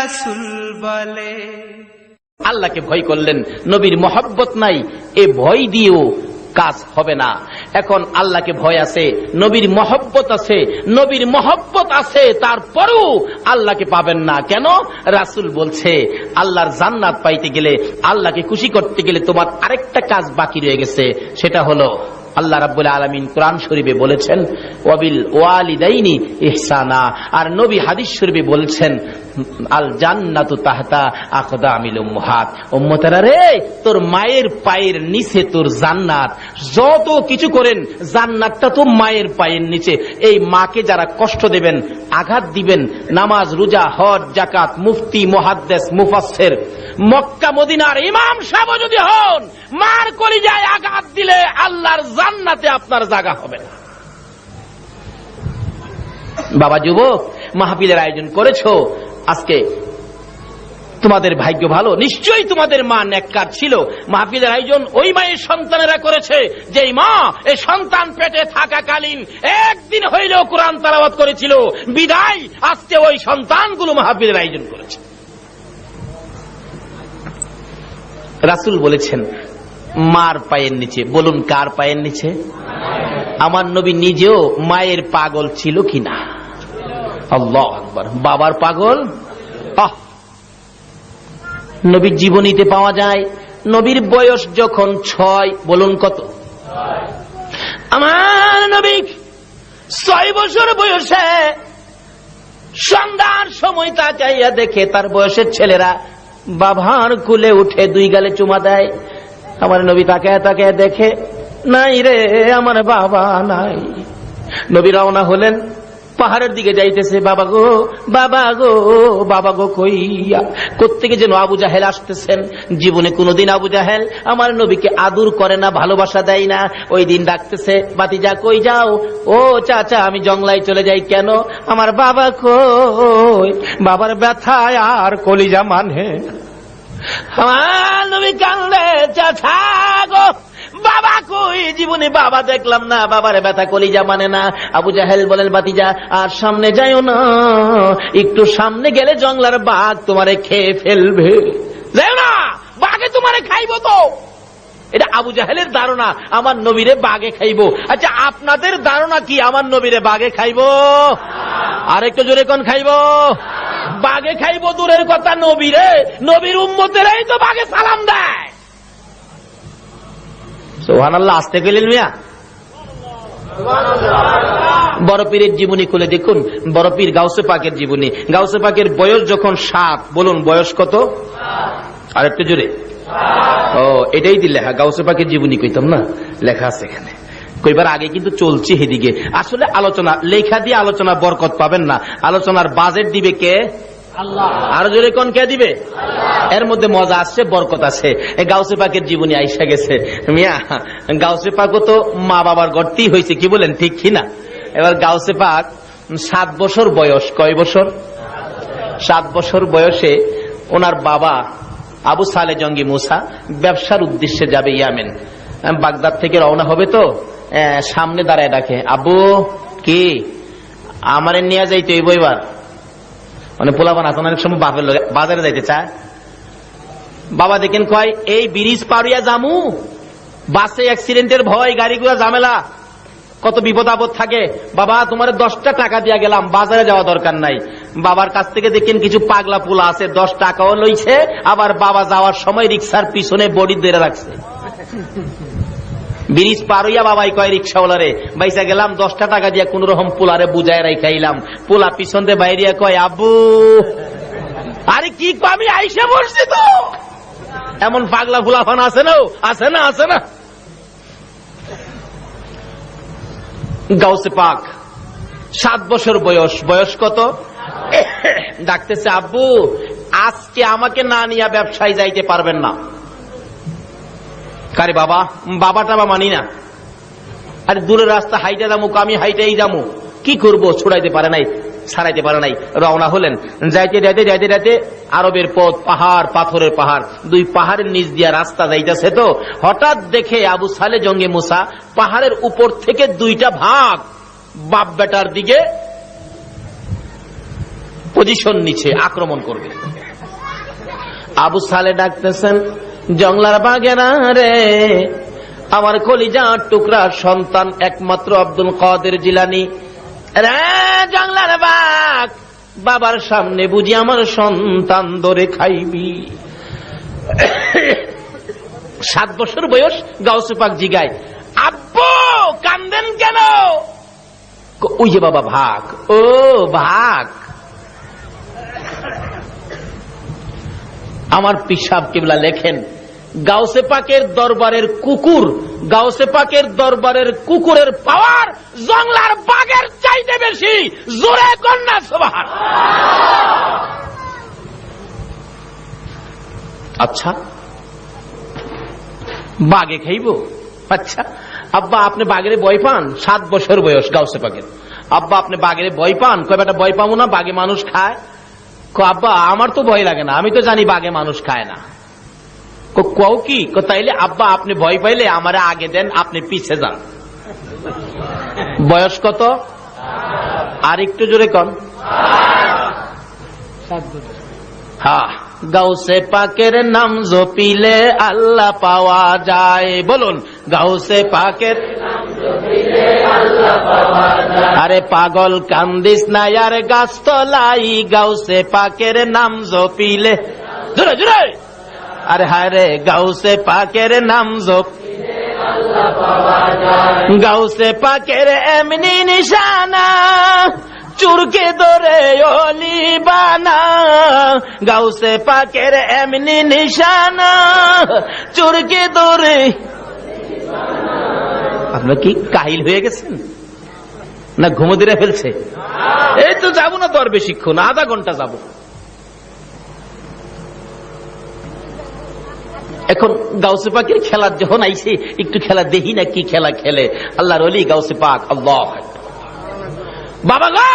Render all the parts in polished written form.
রাসূল বলে। আল্লাহকে ভয় করলেন, নবীর মহব্বত নাই, এ ভয় দিয়েও কাজ হবে না। এখন আল্লাহকে ভয় আছে, নবীর মহব্বত আছে, নবীর মহব্বত আছে, তারপরেও আল্লাহকে পাবেন না কেন? রাসূল বলছে আল্লাহর জান্নাত পাইতে গেলে, আল্লাহকে খুশি করতে গেলে তোমার আরেকটা কাজ বাকি রয়ে গেছে, সেটা হলো আল্লাহ রাব্বুল আলামিন কোরআন শরীফে বলেছেন ওয়াবিল ওয়ালিদাইনি ইহসানা, আর নবী হাদিস শরীফে বলছেন আল জান্নাতু তাহতা আকদামিল উম্মাহাত। উম্মতেরা রে, তোর মায়ের পায়ের নিচে তোর জান্নাত। যত কিছু করেন, জান্নাতটা তো মায়ের পায়ের নিচে। এই মাকে যারা কষ্ট দেবেন, আঘাত দিবেন, নামাজ, রোজা, হজ, যাকাত, মুফতি, মুহাদ্দিস, মুফাসসির, মক্কা মদিনার ইমাম সাহেব যদি হন, মার কলিজায় আঘাত দিলে আল্লাহর জান্নাতে আপনার জায়গা হবে না। বাবা যুবক, মাহফিলের আয়োজন করেছো, আজকে তোমাদের ভাগ্য ভালো। নিশ্চয়ই তোমাদের মা নেককার ছিল। মাহফিলের আয়োজন ওই মায়ের সন্তানেরা করেছে যেই মা এই সন্তান পেটে থাকাকালীন একদিন হইলেও কোরআন তেলাওয়াত করেছিল, বিদায় আজকে ওই সন্তানগুলো মাহফিলের আয়োজন করেছে। রাসূল বলেছেন মার পায়ের নিচে। বলুন কার পায়ের নিচে? আমার নবী নিজেও মায়ের পাগল ছিল কিনা? আল্লাহু আকবার। বাবার পাগল নবীর জীবনীতে পাওয়া যায়। নবীর বয়স যখন 6, বলুন কত? আমার নবী 6 বছর বয়সে সন্ধ্যার সময় তাকাইয়া দেখে তার বয়সের ছেলেরা বাবার কুলে উঠে 2 গালে চুমা দেয়। আমার নবী তাকায় তাকায় দেখে নাই রে, আমার বাবা নাই। নবী রওনা হলেন, পাহাড়ের দিকে যাইতেছে। বাবা গো, বাবা গো, বাবা গো কইয়া কোত্থেকে যেন আবু জাহেল আসতেছেন। জীবনে কোনদিন আবু জাহেল আমার নবীকে আদর করে না, ভালোবাসা দেয় না। ওই দিন ডাকতেছে, বাতিজা কই যাও? ও চাচা, আমি জংলায় চলে যাই। কেন? আমার বাবা কই? বাবার ব্যথায় আর কলিজা মানে। আমার নবী কান্দে, চাচা গো, বাবা কই? জীবনে বাবা দেখলাম না, বাবার ব্যথা কলিজা মানে না। আবু জাহেল বলেন, বাতিজা আর সামনে যাইও না, একটু সামনে গেলে জংলার বাঘ তোমারে খেয়ে ফেলবে। যাও না, বাঘে তোমারে খাইবো তো। এটা আবু জাহেলের ধারণা, আমার নবীরে বাঘে খাইবো। আচ্ছা, আপনাদের ধারণা কি আমার নবীরে বাঘে খাইবো? আর একটু জোরে কোন খাইবো? বাঘে খাইবো দূরের কথা, নবীরে, নবীর উম্মতেরাই তো বাঘে সালাম দেয়। সুবহানাল্লাহ। আসতে গেলেন মিয়া? বড় পীরের জীবনী খুলে দেখুন, বড় পীর গাউসে পাকের জীবনী। গাউসে পাকের বয়স যখন 7, বলুন বয়স কত? আর একটু জোরে। ও, এটাই দিলে হ্যাঁ, গাউসে পাকের জীবনী কইতাম না, লেখা আছে এখানে। কইবার আগে কিন্তু চলছে এদিকে। আসলে আলোচনা, লেখা দিয়ে আলোচনা বরকত পাবেন না। আলোচনার বাজেট দিবে কে? আল্লাহ। আর জোরে কোন কে দিবে? এর মধ্যে মজা আসছে, বরকত আছে। গাউসে পাকের জীবনী আইসা গেছে মিয়া। গাউসে পাকও তো মা বাবার গর্তেই হয়েছে, কি বলেন, ঠিক কিনা? এবার গাউসে পাক 7 বছর বয়স। কয় বছর? 7 বছর বয়সে ওনার বাবা আবু সালে জঙ্গি মুসা ব্যবসার উদ্দেশ্যে যাবে ইয়ামেন। বাগদাদ থেকে রওনা হবে তো সামনে দাঁড়ায় ডাকে, আবু কি আমারে নিয়ে যাইতে হইব এবার। মানে পোলাপান আছে অনেক সময় বাপের বাজারে যাইতে চায়। বাবা দেখেন কয় এই ব্রিজ পারিয়া জামু, বাসে অ্যাক্সিডেন্টের ভয়, গাড়িগুলা ঝামেলা, কত বিপদ আপদ থাকে। বাবা তোমার 10টা টাকা দিয়া গেলাম, বাজারে যাওয়া দরকার নাই। বাবার কাছ থেকে দেখেন কিছু পাগলা পোলা আছে, 10 টাকাও লইছে, আবার বাবা যাওয়ার সময় রিক্সার পিছনে বডি ধরে রাখছে। ব্রিজ পার হইয়া বাবাই কয় রিক্সাওয়ালারে, বাইসা গেলাম 10টা টাকা দিয়া কোন রকম পোলারে বুঝায় রাখাইলাম। পোলা পিছন দিয়ে বাইরিয়া কয়, আব্বু আরে কি আমি আইসা বসছি তো। এমন পাগলা ফুলাফান আছে না, আছে না, আছে না। গাউসে পাক 7 বছর বয়স। বয়স কত? ডাকতেছে, আব্বু আজকে আমাকে না নিয়ে ব্যবসায় যাইতে পারবেন না। কারে বাবা? বাবাটা বা মানি না। আরে দূরের রাস্তা হাইটে যাবো, আমি হাইটেই যাবো, কি করবো? ছুড়াইতে পারে নাই, ছাড়াইতে পারে নাই। রওনা হলেন। যাইতে যাইতে যাইতে যাইতে আরবের পথ, পাহাড়, পাথরের পাহাড়, 2 পাহাড়ের নিচ দিয়া রাস্তা যাইতেছে। তো হঠাৎ দেখে আবু সালে জঙ্গে মুসা পাহাড়ের উপর থেকে 2টা ভাগ বাপ বেটার দিকে পজিশন নিচ্ছে, আক্রমণ করবে। আবু সালে ডাকতেছেন, জংলার বাগেরা রে, আমার কলিজার টুকরা সন্তান একমাত্র আব্দুল কাদের জিলানী রে, জংলার বাগ, বাবার সামনে বুঝি আমার সন্তান ধরে খাইবি। 7 বছর বয়স, গাউসে পাক জিগায়, আব্বু কান্দেন কেন? ওই যে বাবা ভাগ। ও ভাগ। আমার পিসাব কিবলা লেখেন, গাউসে পাকের দরবারের কুকুর, গাউসে পাকের দরবারের কুকুরের পাওয়ার জংলার বাঘের চাইতে বেশি। জোরে কন্যা সুবহানাল্লাহ। আচ্ছা, বাঘে খাইব? আচ্ছা আব্বা, আপনি বাঘের ভয় পান? 7 বছর বয়স গাউসে পাকের। আব্বা, আপনি বাঘের ভয় পান? কয় বেটা ভয় পাবো না, বাঘে মানুষ খায়। আব্বা, আমার তো ভয় লাগে না, আমি তো জানি বাঘে মানুষ খায় না। কও কি? তাইলে আব্বা, আপনি ভয় পাইলে আমারে আগে দেন, আপনি পিছে যান। বয়স কত? আর একটু জোরে কন। হ্যাঁ, গাউসে পাকের নাম জপিলে আল্লাহ পাওয়া যায়। বলুন, গাউসে পাকের নাম জপিলে আল্লাহ পাওয়া যায়। আরে পাগল কান্দিস না আর গাছ তলাই, গাউসে পাকের নাম জপিলে। জোরে জোরে। আরে হায় রে, গাউসে পাকের নাম জপিলে আল্লাহ পাওয়া যায়। গাউসে পাকের এমনি নিশানা, চুরকে ধরে অলি বানা। গাউসে পাকের এমনি নিশানা, চুরকে ধরে। আপনার কি কাহিল হয়ে গেছেন না ঘুমো দিয়ে ফেলছে? এই তো যাবো না তো আর বেশিক্ষণ, আধা ঘন্টা যাব। এখন গাউসে পাকের খেলার যখন আইছে, একটু খেলা দেখি না কি খেলা খেলে আল্লাহর ওলি গাউসে পাক। আল্লাহ বাবা গো,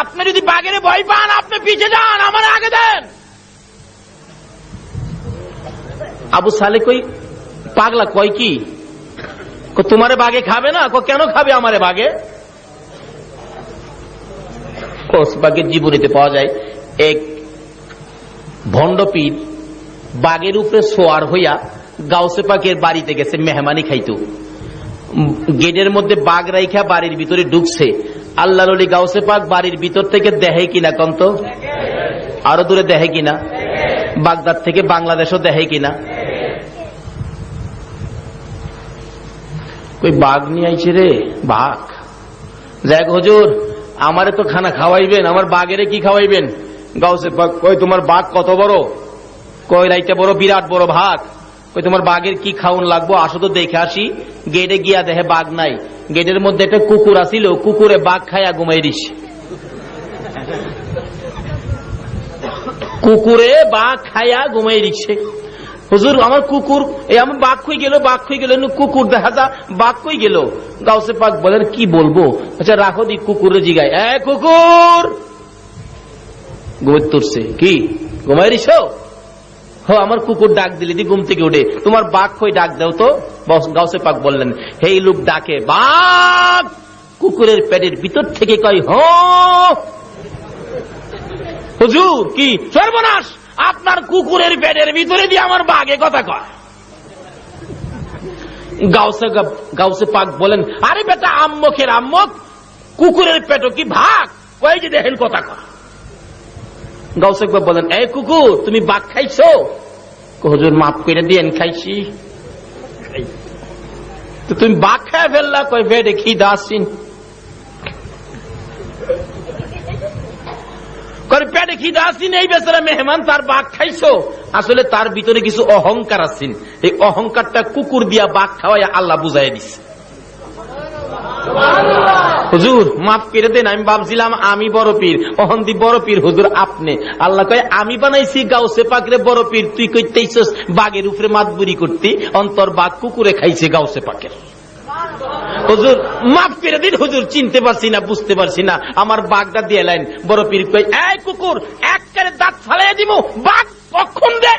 আপনি যদি বাঘের ভয় পান আপনি পিছে যান, আমার আগে দেন। আবু সালে কই, পাগলা কয় কি? তোমারে বাঘে খাবে না? কেন খাবে আমারে বাঘে? বাঘের জীবনীতে পাওয়া যায় এক ভণ্ডপীর বাঘের উপরে সোয়ার হইয়া গাউসে পাকের বাড়িতে গেছে মেহমানি খাইতো। গেটের মধ্যে বাঘ রাইখা বাড়ির ভিতরে ঢুকছে। আল্লাহর ওলি গাউসে পাক বাড়ির ভিতর থেকে দেখে কিনা কন্ত? আরো দূরে দেখে কিনা? বাগদাদ থেকে বাংলাদেশও দেখে কিনা? কই বাঘ নিয়ে আইছে রে, বাঘ। যাক হুজুর, আমারে তো খানা খাওয়াইবেন, আমার বাঘেরে কি খাওয়াইবেন? গাউসে পাক কই, তোমার বাঘ কত বড়? কই রাইতে বড়, বিরাট বড় ভাগ। কই তোমার বাঘের কি খাওন লাগবো, আসো তো দেখে আসি। গেটে গিয়া দেখে বাঘ নাই। গেটের মধ্যে একটা কুকুর আসিল, কুকুরে বাঘ খাইয়া ঘুমাই দিস। কুকুরে বাঘ খাইয়া ঘুমাই দিচ্ছে। হুজুর, আমার কুকুর, এই আমার বাঘ কই গেল, বাঘ কই গেল, কুকুর দেখা যা, বাঘ কই গেল? গাউসে পাক বলেন কি বলবো? আচ্ছা রাখো দি, কুকুরে জিগায়, এ কুকুর, ঘুমের তুরছে কি ঘুমাই দিস? আমার কুকুর ডাক দিলি দি ঘুম থেকে উঠে, তোমার বাঘ কই, ডাক দাও তো। গাউসে পাক বললেন, হেই লোক ডাকে বাঘ, কুকুরের পেটের ভিতর থেকে কয় হ। হুজুর কি সর্বনাশ, আপনার কুকুরের পেটের ভিতরে দিয়ে আমার বাঘে কথা কয়। গাউসে পাক বলেন, আরে বেটা আম্মকের আম্মক, কুকুরের পেট কি ভাগ, ওই যে দেখেন কথা কয়। গাউসে পাক বলেন, এই কুকুর, তুমি বাঘ খাইছো? হুজুর মাফ করে দিয়েন, খাইছি। তো তুমি বাঘ খায় ফেললা? কই পেটে খিদা আসিন। পেটে খিদা আসিন, এই বেচারা মেহমান, তার বাঘ খাইছো? আসলে তার ভিতরে কিছু অহংকার আসিন, এই অহংকারটা কুকুর দিয়া বাঘ খাওয়াই আল্লাহ বুঝাই দিছে। হুজুর মাফ করে দেন, আমি ভাবছিলাম আমি বড় পীর, অহন্দি বড় পীর হুজুর আপনি। আল্লাহ কয়, আমি বানাইছি গাউসে পাকরে বড় পীর, তুই কইতেইছস বাঘের উপরে মাতবুরি করতি, অন্তর বাঘ কুকুরে খাইছে গাউসে পাকের। হুজুর মাফ করে দিন হুজুর, চিনতে পারছি না, বুঝতে পারছি না, আমার বাঘটা দিয়ে লাইন। বড় পীর কই, এই কুকুর, একবারে দাঁত ফালাই দিব, বাঘ কখন দে।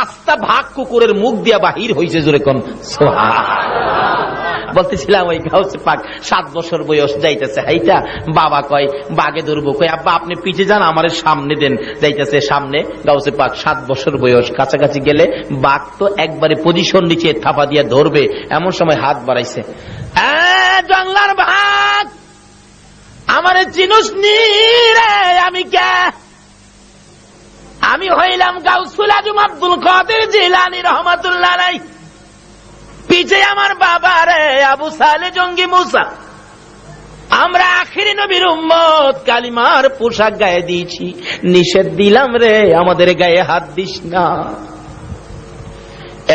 আস্তা ভাগ কুকুরের মুখ দিয়া বাহির হইছে, জোরে কোন সুবহানাল্লাহ। বলতেছিলাম ওই গাউসে পাক 7 বছর বয়স যাইতেছে হাইটা, বাবা কয় বাগে ধরবো, কয় আব্বা আপনি পিছে যান, আমার সামনে দেন। যাইতেছে সামনে, গাউসে পাক 7 বছর বয়স, কাছাকাছি গেলে বাঘ তো একবারে পজিশন নিচে থাপা দিয়ে ধরবে, এমন সময় হাত বাড়াইছে, জংলার বাঘ আমারে চিনুস নি রে? আমি কে? আমি হইলাম গাউসুল আজম আব্দুল কাদের জিলানী রহমাতুল্লাহ আলাইহি। পিছে আমার বাবা রে আবু সালে জঙ্গি মুসা। আমরা আখিরি নবীর উম্মত, কালিমার পোশাক গায়ে দিয়েছি, নিষেধ দিলাম রে আমাদের গায়ে হাত দিস না।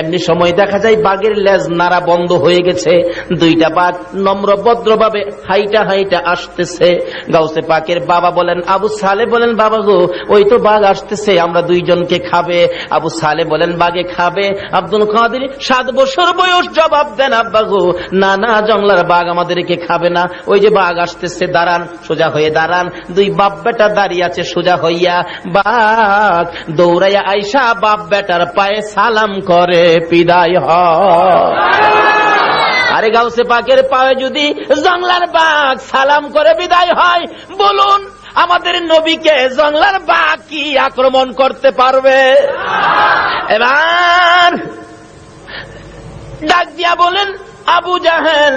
এমনি সময় দেখা যায় বাঘের লেজ নাড়া বন্ধ হয়ে গেছে, দুইটা বাঘ নম্র ভদ্রভাবে হাইটা হাইটা আসতেছে। গাউসে পাকের বাবা বলেন, আবু সালে বলেন, বাবা গো ওই তো বাঘ আসতেছে, আমরা দুইজনকে খাবে। আবু সালে বলেন, বাঘে খাবে? আব্দুল কাদের 7 বছর বয়স জবাব দেন, আব্বা গো না না, জংলার বাঘ আমাদেরকে খাবে না, ওই যে বাঘ আসতেছে, দাঁড়ান, সোজা হয়ে দাঁড়ান। দুই বাপ বেটা দাঁড়িয়ে আছে সোজা হইয়া, বাঘ দৌড়াইয়া আইসা বাপ বেটার পায়ে সালাম করে বিদায় হয়। আরে গাউসে পাকের পায়ে যদি জংলার বাঘ সালাম করে বিদায় হয়, বলুন আমাদের নবীকে জংলার বাঘ কি আক্রমণ করতে পারবে? এবার ডাক দিয়া বলেন, আবু জাহেল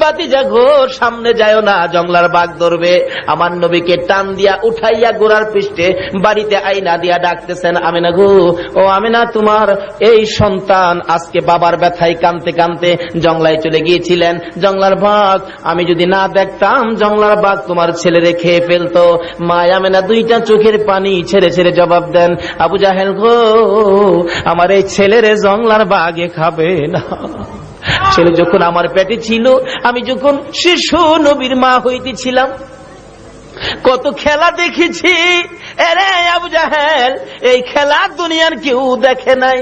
বাতিজা গো, সামনে যায় না, জংলার বাঘ ধরবে। আমার নবীকে টান দিয়া উঠাইয়া গোড়ার পৃষ্ঠে বাড়িতে আইনা দিয়া ডাকতেছেন, আমিনা গো, ও আমিনা, তোমার এই সন্তান আজকে বাবার ব্যথায় কানতে কানতে জংলায় চলে গিয়েছিলেন, জংলার বাঘ আমি যদি না দেখতাম জংলার বাঘ তোমার ছেলেরে খেয়ে ফেলতো। মা আমিনা দুইটা চোখের পানি ছেড়ে ছেড়ে জবাব দেন, আবু জাহেল গো, আমার এই ছেলেরে জংলার বাঘে খাবে না। ছেলে যখন আমার পেটে ছিল, আমি যখন শিশু নবীর মা হইতেছিলাম, কত খেলা দেখেছি। এরে আবু জাহেল, এই খেলা দুনিয়ার কেউ দেখে নাই।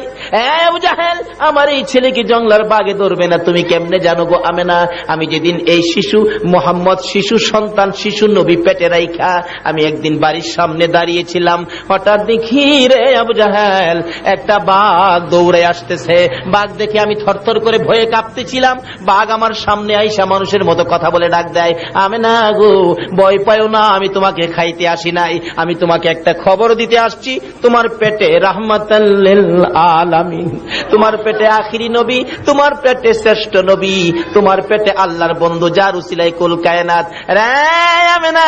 আবু জাহেল, আমার এই ছেলেকে জংলার বাঘে ধরবে না, তুমি কেমনে জানো গো আমেনা? আমি যেদিন এই শিশু মোহাম্মদ, শিশু সন্তান, শিশু নবী পেটে রাইখা আমি একদিন বাড়ির সামনে দাঁড়িয়েছিলাম, হঠাৎ দেখি রে আবু জাহেল একটা বাঘ দৌড়ে আসতেছে। বাঘ দেখে আমি থরথর করে ভয়ে কাঁপতেছিলাম। বাঘ আমার সামনে আইসা মানুষের মতো কথা বলে ডাক দেয়, আমেনা গো, ভয় পাও না, আমি তোমাকে খাইতে আসি নাই, আমি তোমাকে একটা খবর দিতে আসছি। তোমার পেটে রাহমাতাল লিল আলামিন, তোমার পেটে আখিরি নবী, তোমার পেটে শ্রেষ্ঠ নবী, তোমার পেটে আল্লাহর বন্ধু, যার উসিলায় কুল কায়নাত। রে আমেনা,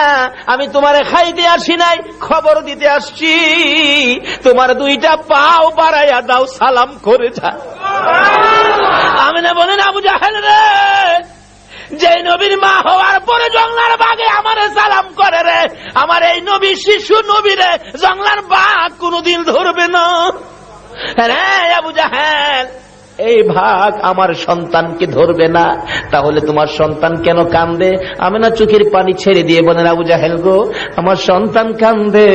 আমি তোমারে খাইতে আসি নাই, খবর দিতে আসছি। তোমার দুইটা পাও বাড়াইয়া দাও, সালাম করে যা। আমেনা বলেন, আবু জাহেল রে, যে নবীর মা হওয়ার পরে জংলার বাঘে আমারে সালাম করে রে, আমার এই নবী শিশু নবী রে জংলার বাঘ কোনদিন ধরবে না রে। আবু জাহেল, এই ভাগ আমার সন্তানকে ধরবে না, তাহলে তোমার সন্তান কেন কান্দে? আমিনা চোখের পানি ছেড়ে দিয়ে বলেন, আবু জাহেল গো, আমার সন্তান কান্দে,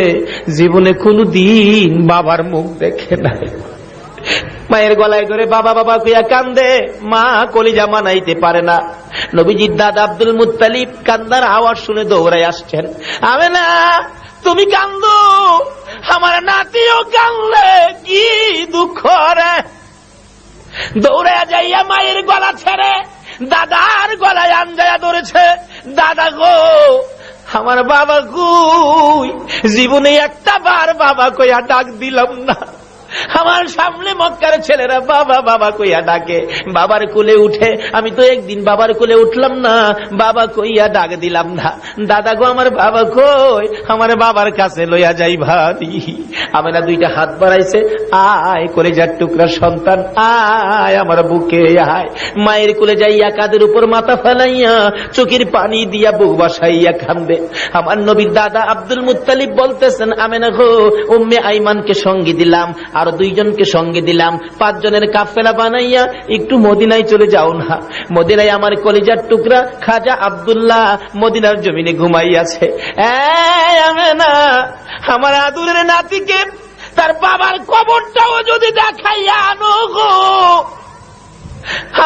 জীবনে কোনদিন বাবার মুখ দেখে নাই। মায়ের গলায় ধরে বাবা বাবা কইয়া কান্দে, মা কলিজা মানাইতে পারে না। নবীজির দাদা আব্দুল মুত্তালিব কান্দার আওয়াজ শুনে দৌড়ায় আসছেন, আমেনা তুমি কান্দো, আমার নাতিও কান্দলে, কি দুঃখ রে। দৌড়ে যাইয়া মায়ের গলা ছেড়ে দাদার গলায় আঞ্জায়া ধরেছে, দাদা গো, আমার বাবা কই? জীবনে একটা বার বাবা কইয়া ডাক দিলাম না। আমার সামনে মক্কার ছেলেরা বাবা বাবা কইয়া ডাকে, বাবার কোলে উঠে, আমি তো একদিন বাবার কোলে উঠলাম না, বাবা কইয়া ডাক দিলাম না। দাদা গো, আমার বাবা কই? আমার বাবার কাছে লইয়া যাই ভাবি। আমেনা দুইটা হাত বাড়াইছে, আয় কলেজার টুকরা সন্তান, আয় আমার বুকে আয়। মায়ের কোলে যাইয়া কাদের উপর মাথা ফেলাইয়া চোখের পানি দিয়া বুক বাসাইয়া কান্দে। আমার নবীর দাদা আব্দুল মুত্তালিব বলতেছেন, আমেনা গো, উম্মে আইমানকে সঙ্গী দিলাম, আর 2 জনকে সঙ্গে দিলাম, 5 জনের কাফেলা বানাইয়া একটু মদিনায় চলে যাও না। মদিনায় আমার কলিজার টুকরা খাজা আব্দুল্লাহ মদিনার জমিনে ঘুমাইয়াছে। আমেনা, আমার আদুরের নাতিকে তার বাবার কবরটাও যদি দেখাইয়া আনো গো,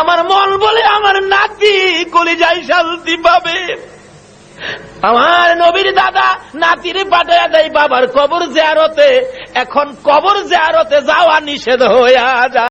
আমার মন বলে আমার নাতি কলিজায় শান্তি পাবে। আমার নবীর দাদা নাতিরে পাঠাইয়া দেয় বাবার কবর জিয়ারতে। এখন কবর জিয়ারতে যাওয়া নিষেধ হইয়া যায়।